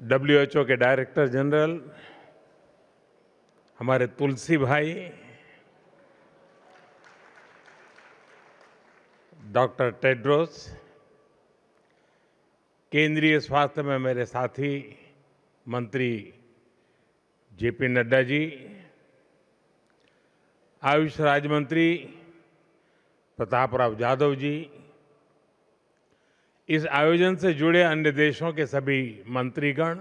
WHO के director general हमारे तुलसी भाई, डॉक्टर टेड्रोस, केंद्रीय स्वास्थ्य में मेरे साथी मंत्री जेपी नड्डा जी, आयुष राज्य मंत्री प्रताप राव जाधव जी, इस आयोजन से जुड़े अन्य देशों के सभी मंत्रीगण,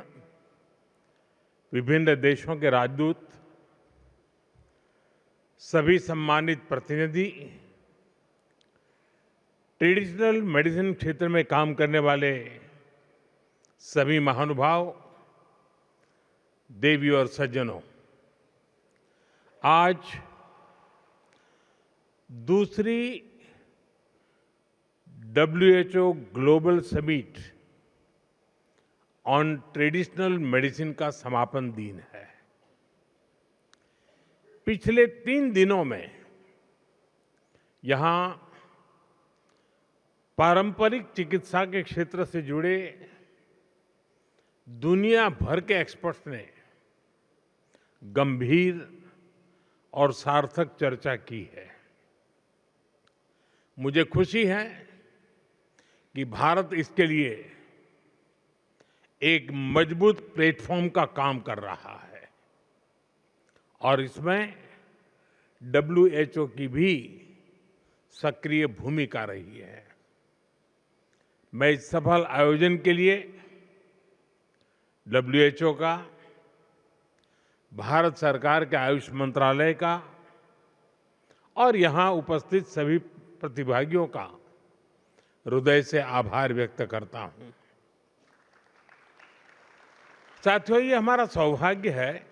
विभिन्न देशों के राजदूत, सभी सम्मानित प्रतिनिधि, ट्रेडिशनल मेडिसिन क्षेत्र में काम करने वाले सभी महानुभाव, देवी और सज्जनों, आज दूसरी WHO global summit on traditional medicine का समापन दिन है। पिछले 3 दिनों में यहां पारंपरिक चिकित्सा के क्षेत्र से जुड़े दुनिया भर के एक्सपर्ट्स ने गंभीर और सार्थक चर्चा की है। मुझे खुशी है कि भारत इसके लिए एक मजबूत प्लेटफॉर्म का काम कर रहा है और इसमें डब्ल्यूएचओ की भी सक्रिय भूमिका रही है। मैं इस सफल आयोजन के लिए डब्ल्यूएचओ का, भारत सरकार के आयुष मंत्रालय का और यहां उपस्थित सभी प्रतिभागियों का हृदय से आभार व्यक्त करता हूं। साथियों, ये हमारा सौभाग्य है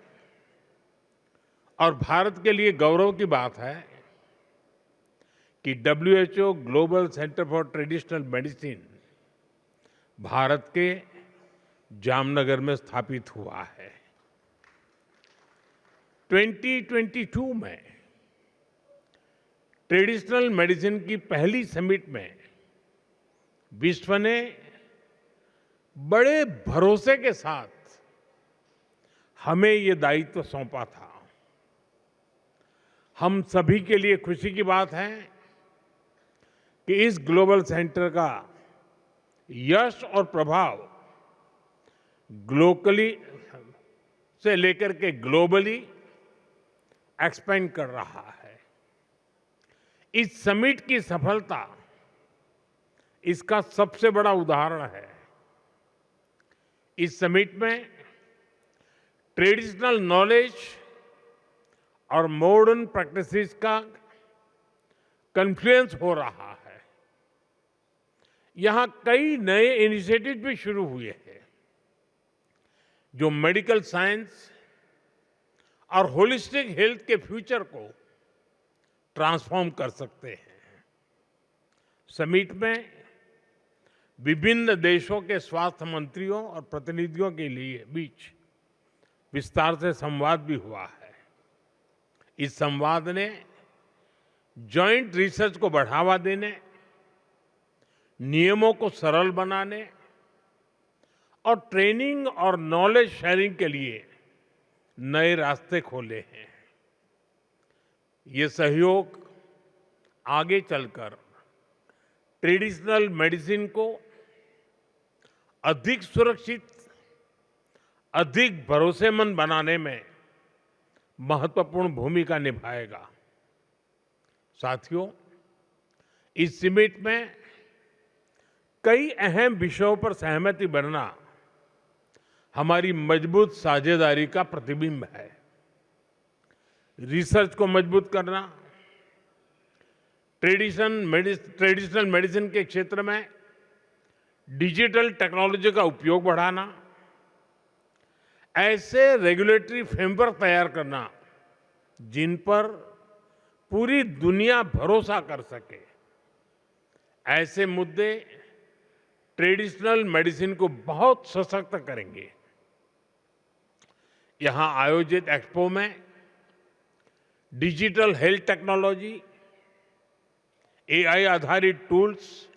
और भारत के लिए गौरव की बात है कि WHO global centre for traditional medicine Bharat के जामनगर में स्थापित हुआ है। 2022 में ट्रेडिशनल मेडिसिन की पहली समिट में विश्व ने बड़े भरोसे के साथ हमें ये दायित्व सौंपा था। हम सभी के लिए खुशी की बात है कि इस ग्लोबल सेंटर का यश और प्रभाव लोकली से लेकर के ग्लोबली एक्सपेंड कर रहा है। इस समिट की सफलता इसका सबसे बड़ा उदाहरण है। इस समिट में ट्रेडिशनल नॉलेज और मॉडर्न प्रैक्टिसेस का कन्फ्लुएंस हो रहा है। यहां कई नए इनिशिएटिव भी शुरू हुए हैं जो मेडिकल साइंस और होलिस्टिक हेल्थ के फ्यूचर को ट्रांसफॉर्म कर सकते हैं। समिट में विभिन्न देशों के स्वास्थ्य मंत्रियों और प्रतिनिधियों के लिए बीच विस्तार से संवाद भी हुआ है। इस संवाद ने जॉइंट रिसर्च को बढ़ावा देने, नियमों को सरल बनाने और ट्रेनिंग और नॉलेज शेयरिंग के लिए नए रास्ते खोले हैं। ये सहयोग आगे चलकर ट्रेडिशनल मेडिसिन को अधिक सुरक्षित, अधिक भरोसेमंद बनाने में महत्वपूर्ण भूमिका निभाएगा। साथियों, इस समिट में कई अहम विषयों पर सहमति बनना हमारी मजबूत साझेदारी का प्रतिबिंब है। रिसर्च को मजबूत करना, ट्रेडिशनल मेडिसिन के क्षेत्र में डिजिटल टेक्नोलॉजी का उपयोग बढ़ाना, ऐसे रेगुलेटरी फ्रेमवर्क तैयार करना जिन पर पूरी दुनिया भरोसा कर सके, ऐसे मुद्दे ट्रेडिशनल मेडिसिन को बहुत सशक्त करेंगे। यहां आयोजित एक्सपो में डिजिटल हेल्थ टेक्नोलॉजी, एआई आधारित टूल्स,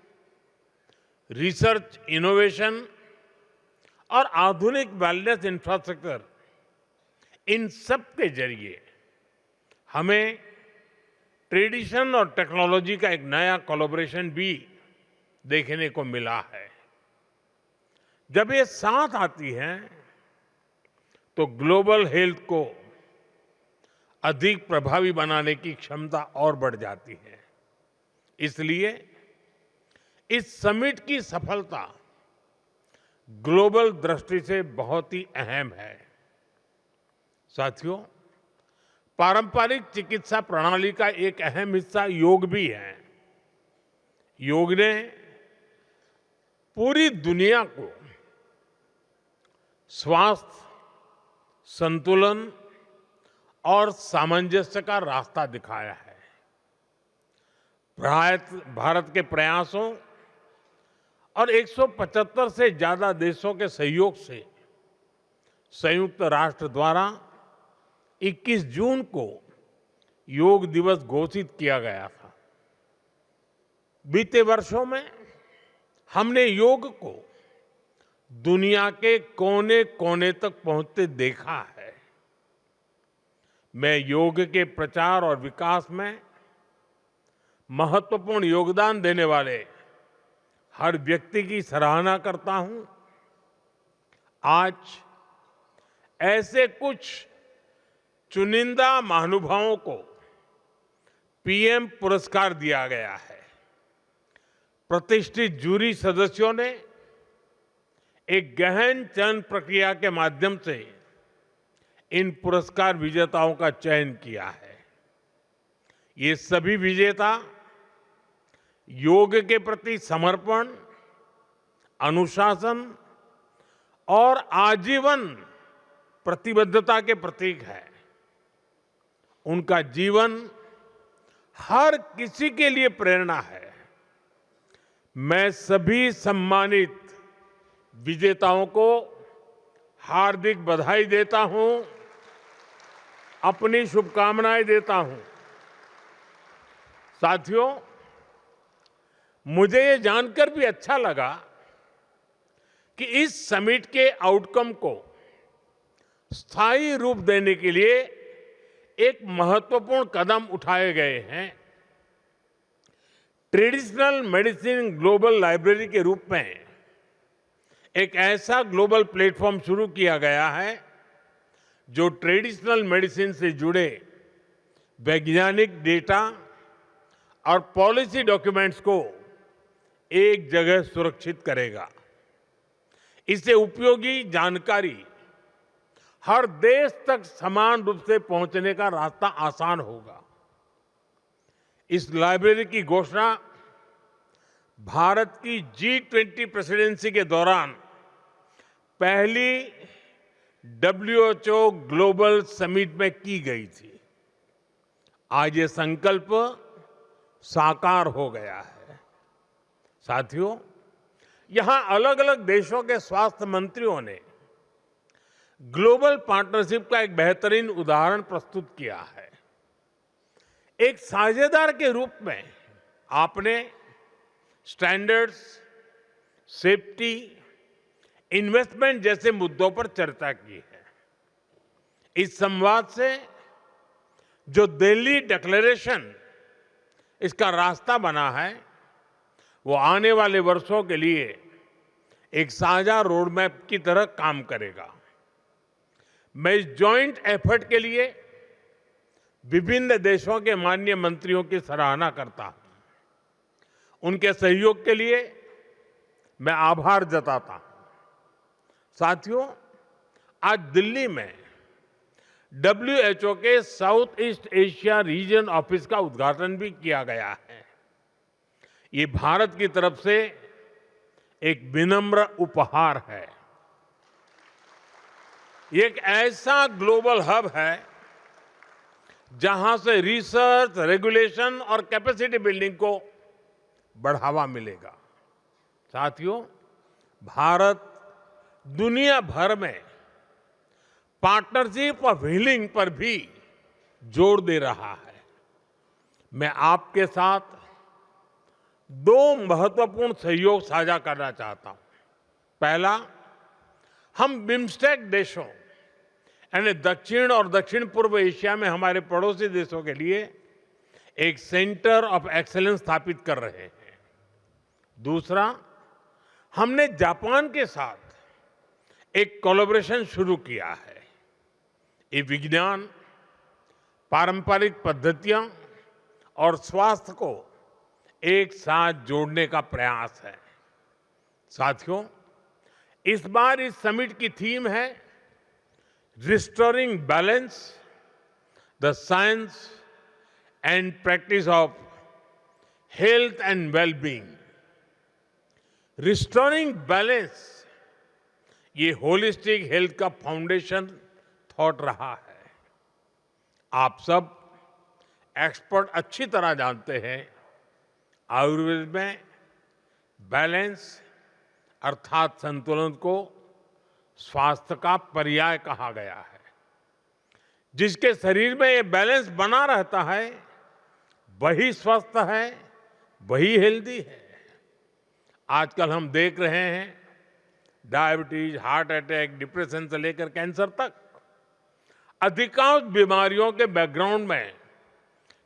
रिसर्च इनोवेशन और आधुनिक वेलनेस इंफ्रास्ट्रक्चर, इन सब के जरिए हमें ट्रेडिशन और टेक्नोलॉजी का एक नया कोलैबोरेशन भी देखने को मिला है। जब ये साथ आती हैं तो ग्लोबल हेल्थ को अधिक प्रभावी बनाने की क्षमता और बढ़ जाती है। इसलिए इस समिट की सफलता ग्लोबल दृष्टि से बहुत ही अहम है। साथियों, पारंपरिक चिकित्सा प्रणाली का एक अहम हिस्सा योग भी है। योग ने पूरी दुनिया को स्वास्थ्य, संतुलन और सामंजस्य का रास्ता दिखाया है। भारत के प्रयासों और 175 से ज्यादा देशों के सहयोग से संयुक्त राष्ट्र द्वारा 21 जून को योग दिवस घोषित किया गया था। बीते वर्षों में हमने योग को दुनिया के कोने-कोने तक पहुंचते देखा है। मैं योग के प्रचार और विकास में महत्वपूर्ण योगदान देने वाले हर व्यक्ति की सराहना करता हूं। आज ऐसे कुछ चुनिंदा महानुभावों को पीएम पुरस्कार दिया गया है। प्रतिष्ठित जूरी सदस्यों ने एक गहन चयन प्रक्रिया के माध्यम से इन पुरस्कार विजेताओं का चयन किया है। ये सभी विजेता योग के प्रति समर्पण, अनुशासन और आजीवन प्रतिबद्धता के प्रतीक है। उनका जीवन हर किसी के लिए प्रेरणा है। मैं सभी सम्मानित विजेताओं को हार्दिक बधाई देता हूं, अपनी शुभकामनाएं देता हूं। साथियों, मुझे ये जानकर भी अच्छा लगा कि इस समिट के आउटकम को स्थायी रूप देने के लिए एक महत्वपूर्ण कदम उठाए गए हैं। ट्रेडिशनल मेडिसिन ग्लोबल लाइब्रेरी के रूप में एक ऐसा ग्लोबल प्लेटफॉर्म शुरू किया गया है जो ट्रेडिशनल मेडिसिन से जुड़े वैज्ञानिक डेटा और पॉलिसी डॉक्यूमेंट्स को एक जगह सुरक्षित करेगा। इससे उपयोगी जानकारी हर देश तक समान रूप से पहुंचने का रास्ता आसान होगा। इस लाइब्रेरी की घोषणा भारत की G20 प्रेसिडेंसी के दौरान पहली WHO ग्लोबल समिट में की गई थी। आज ये संकल्प साकार हो गया है। साथियों, यहां अलग अलग देशों के स्वास्थ्य मंत्रियों ने ग्लोबल पार्टनरशिप का एक बेहतरीन उदाहरण प्रस्तुत किया है। एक साझेदार के रूप में आपने स्टैंडर्ड्स, सेफ्टी, इन्वेस्टमेंट जैसे मुद्दों पर चर्चा की है। इस संवाद से जो दिल्ली डिक्लेरेशन इसका रास्ता बना है, वो आने वाले वर्षों के लिए एक साझा रोड मैप की तरह काम करेगा। मैं इस जॉइंट एफर्ट के लिए विभिन्न देशों के माननीय मंत्रियों की सराहना करता हूं। उनके सहयोग के लिए मैं आभार जताता हूं। साथियों, आज दिल्ली में WHO के south east Asia region office का उद्घाटन भी किया गया है। ये भारत की तरफ से एक विनम्र उपहार है। ये एक ऐसा ग्लोबल हब है जहां से रिसर्च, रेगुलेशन और कैपेसिटी बिल्डिंग को बढ़ावा मिलेगा। साथियों, भारत दुनिया भर में पार्टनरशिप ऑफ हीलिंग पर भी जोर दे रहा है। मैं आपके साथ दो महत्वपूर्ण सहयोग साझा करना चाहता हूं। पहला, हम बिम्स्टेक देशों यानी दक्षिण और दक्षिण पूर्व एशिया में हमारे पड़ोसी देशों के लिए एक सेंटर ऑफ एक्सीलेंस स्थापित कर रहे हैं। दूसरा, हमने जापान के साथ एक कोलैबोरेशन शुरू किया है। ये विज्ञान, पारंपरिक पद्धतियां और स्वास्थ्य को एक साथ जोड़ने का प्रयास है। साथियों, इस बार इस समिट की थीम है restoring balance, the science and practice of health and wellbeing. Restoring balance ये होलिस्टिक हेल्थ का फाउंडेशन थॉट रहा है। आप सब एक्सपर्ट अच्छी तरह जानते हैं, आयुर्वेद में बैलेंस अर्थात संतुलन को स्वास्थ्य का पर्याय कहा गया है। जिसके शरीर में ये बैलेंस बना रहता है वही स्वस्थ है, वही हेल्दी है। आजकल हम देख रहे हैं डायबिटीज, हार्ट अटैक, डिप्रेशन से लेकर कैंसर तक अधिकांश बीमारियों के बैकग्राउंड में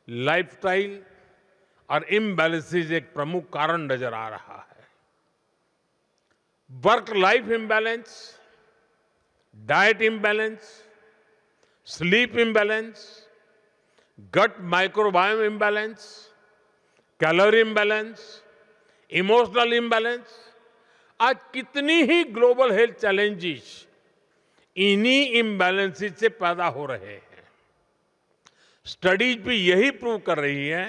लाइफस्टाइल और इम्बैलेंसेस एक प्रमुख कारण नजर आ रहा है। Work life imbalance, diet imbalance, sleep imbalance, gut microbiome imbalance, calorie imbalance, emotional imbalance, आज कितनी ही ग्लोबल हेल्थ चैलेंजेस इन्हीं इम्बैलेंसेस से पैदा हो रहे हैं। स्टडीज भी यही प्रूव कर रही है,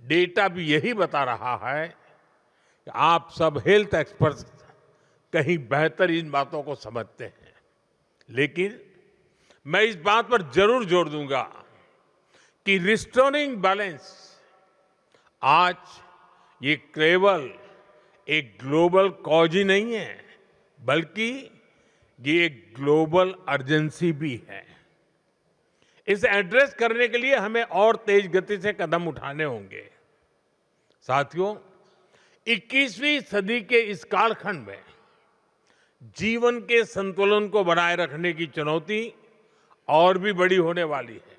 डेटा भी यही बता रहा है कि आप सब हेल्थ एक्सपर्ट्स कहीं बेहतर इन बातों को समझते हैं। लेकिन मैं इस बात पर जरूर जोर दूंगा कि रिस्टोरिंग बैलेंस आज ये केवल एक ग्लोबल कॉज ही नहीं है, बल्कि ये एक ग्लोबल अर्जेंसी भी है। इसे एड्रेस करने के लिए हमें और तेज गति से कदम उठाने होंगे। साथियों, 21वीं सदी के इस कालखंड में जीवन के संतुलन को बनाए रखने की चुनौती और भी बड़ी होने वाली है।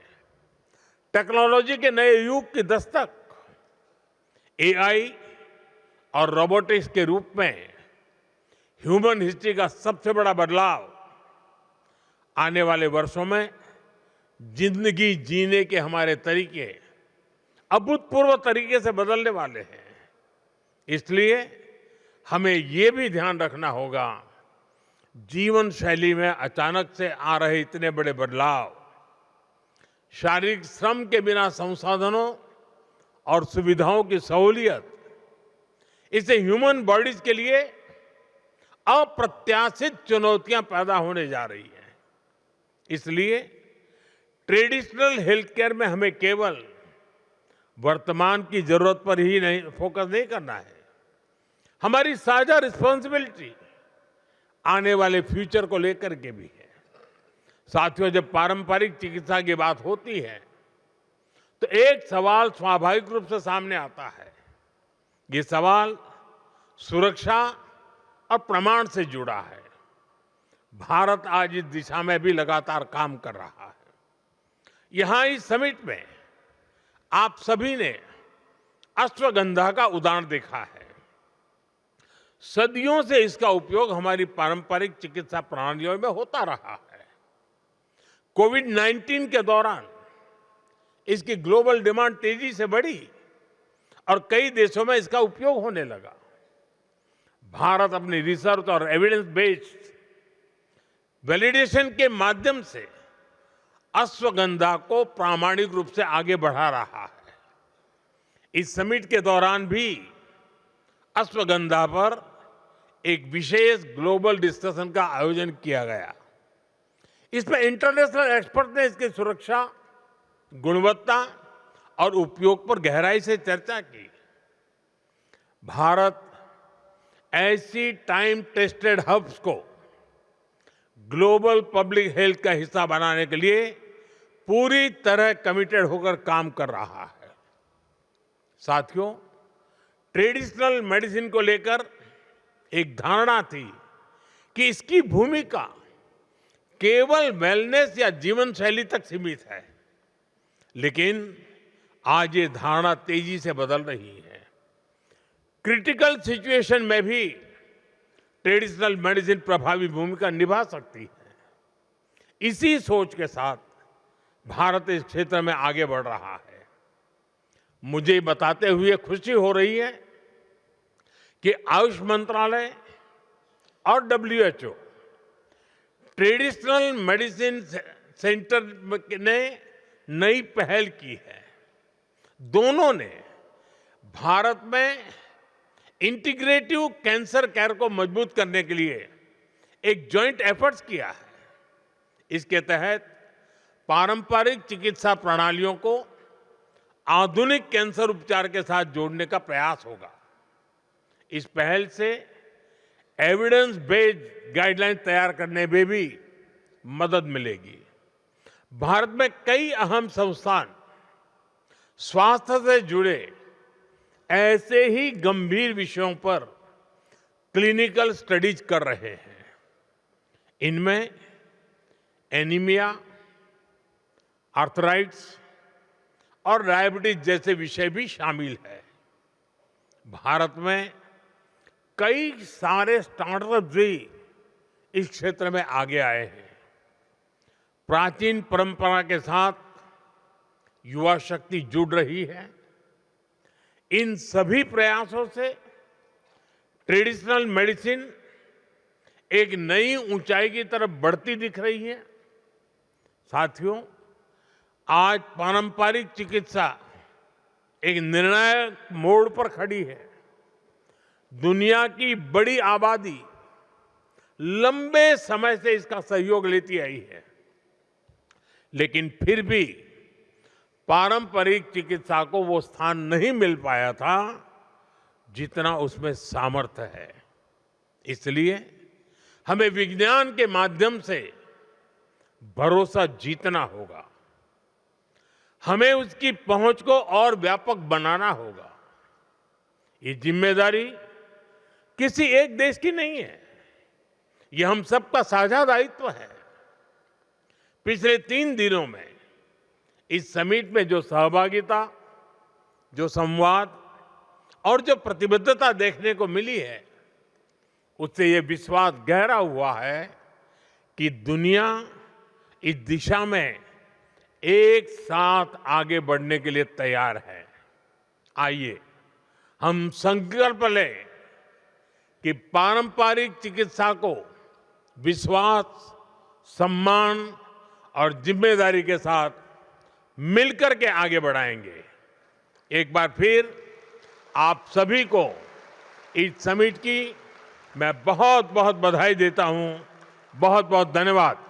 टेक्नोलॉजी के नए युग की दस्तक एआई और रोबोटिक्स के रूप में ह्यूमन हिस्ट्री का सबसे बड़ा बदलाव आने वाले वर्षों में जिंदगी जीने के हमारे तरीके अभूतपूर्व तरीके से बदलने वाले हैं। इसलिए हमें ये भी ध्यान रखना होगा, जीवन शैली में अचानक से आ रहे इतने बड़े बदलाव शारीरिक श्रम के बिना संसाधनों और सुविधाओं की सहूलियत, इससे ह्यूमन बॉडीज के लिए अप्रत्याशित चुनौतियां पैदा होने जा रही हैं। इसलिए ट्रेडिशनल हेल्थ केयर में हमें केवल वर्तमान की जरूरत पर ही नहीं फोकस नहीं करना है, हमारी साझा रिस्पॉन्सिबिलिटी आने वाले फ्यूचर को लेकर के भी है। साथियों, जब पारंपरिक चिकित्सा की बात होती है तो एक सवाल स्वाभाविक रूप से सामने आता है। ये सवाल सुरक्षा और प्रमाण से जुड़ा है। भारत आज इस दिशा में भी लगातार काम कर रहा है। यहां इस समिट में आप सभी ने अश्वगंधा का उदाहरण देखा है। सदियों से इसका उपयोग हमारी पारंपरिक चिकित्सा प्रणालियों में होता रहा है। कोविड-19 के दौरान इसकी ग्लोबल डिमांड तेजी से बढ़ी और कई देशों में इसका उपयोग होने लगा। भारत अपनी रिसर्च और एविडेंस बेस्ड वैलिडेशन के माध्यम से अश्वगंधा को प्रामाणिक रूप से आगे बढ़ा रहा है। इस समिट के दौरान भी अश्वगंधा पर एक विशेष ग्लोबल डिस्कशन का आयोजन किया गया। इसमें इंटरनेशनल एक्सपर्ट ने इसकी सुरक्षा, गुणवत्ता और उपयोग पर गहराई से चर्चा की। भारत ऐसी टाइम टेस्टेड हब्स को ग्लोबल पब्लिक हेल्थ का हिस्सा बनाने के लिए पूरी तरह कमिटेड होकर काम कर रहा है। साथियों, ट्रेडिशनल मेडिसिन को लेकर एक धारणा थी कि इसकी भूमिका केवल वेलनेस या जीवन शैली तक सीमित है, लेकिन आज ये धारणा तेजी से बदल रही है। क्रिटिकल सिचुएशन में भी ट्रेडिशनल मेडिसिन प्रभावी भूमिका निभा सकती है। इसी सोच के साथ भारत इस क्षेत्र में आगे बढ़ रहा है। मुझे बताते हुए खुशी हो रही है कि आयुष मंत्रालय और WHO ट्रेडिशनल मेडिसिन सेंटर ने नई पहल की है। दोनों ने भारत में इंटीग्रेटिव कैंसर केयर को मजबूत करने के लिए एक जॉइंट एफर्ट्स किया है। इसके तहत पारंपरिक चिकित्सा प्रणालियों को आधुनिक कैंसर उपचार के साथ जोड़ने का प्रयास होगा। इस पहल से एविडेंस बेस्ड गाइडलाइन तैयार करने में भी मदद मिलेगी। भारत में कई अहम संस्थान स्वास्थ्य से जुड़े ऐसे ही गंभीर विषयों पर क्लिनिकल स्टडीज कर रहे हैं। इनमें एनीमिया, आर्थराइटिस और डायबिटीज जैसे विषय भी शामिल है। भारत में कई सारे स्टार्टअप भी इस क्षेत्र में आगे आए हैं। प्राचीन परंपरा के साथ युवा शक्ति जुड़ रही है। इन सभी प्रयासों से ट्रेडिशनल मेडिसिन एक नई ऊंचाई की तरफ बढ़ती दिख रही है। साथियों, आज पारंपरिक चिकित्सा एक निर्णायक मोड़ पर खड़ी है। दुनिया की बड़ी आबादी लंबे समय से इसका सहयोग लेती आई है, लेकिन फिर भी पारंपरिक चिकित्सा को वो स्थान नहीं मिल पाया था जितना उसमें सामर्थ्य है। इसलिए हमें विज्ञान के माध्यम से भरोसा जीतना होगा। हमें उसकी पहुंच को और व्यापक बनाना होगा। ये जिम्मेदारी किसी एक देश की नहीं है, ये हम सबका साझा दायित्व है। पिछले 3 दिनों में इस समिट में जो सहभागिता, जो संवाद और जो प्रतिबद्धता देखने को मिली है, उससे ये विश्वास गहरा हुआ है कि दुनिया इस दिशा में एक साथ आगे बढ़ने के लिए तैयार है। आइए हम संकल्प लें कि पारंपरिक चिकित्सा को विश्वास, सम्मान और जिम्मेदारी के साथ मिलकर के आगे बढ़ाएंगे। एक बार फिर आप सभी को इस समिट की मैं बहुत बहुत बधाई देता हूं। बहुत बहुत धन्यवाद।